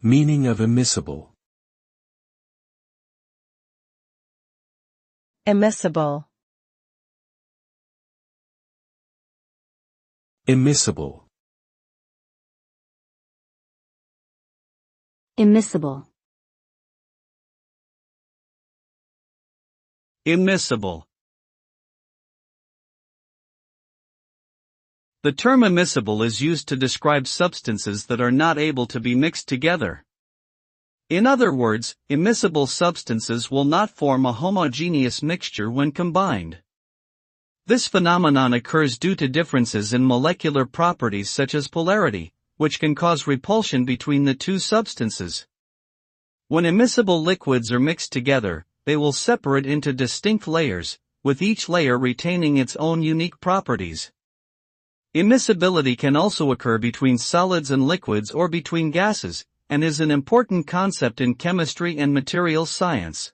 Meaning of immiscible. Immiscible. Immiscible. Immiscible. Immiscible. The term immiscible is used to describe substances that are not able to be mixed together. In other words, immiscible substances will not form a homogeneous mixture when combined. This phenomenon occurs due to differences in molecular properties such as polarity, which can cause repulsion between the two substances. When immiscible liquids are mixed together, they will separate into distinct layers, with each layer retaining its own unique properties. Immiscibility can also occur between solids and liquids or between gases, and is an important concept in chemistry and materials science.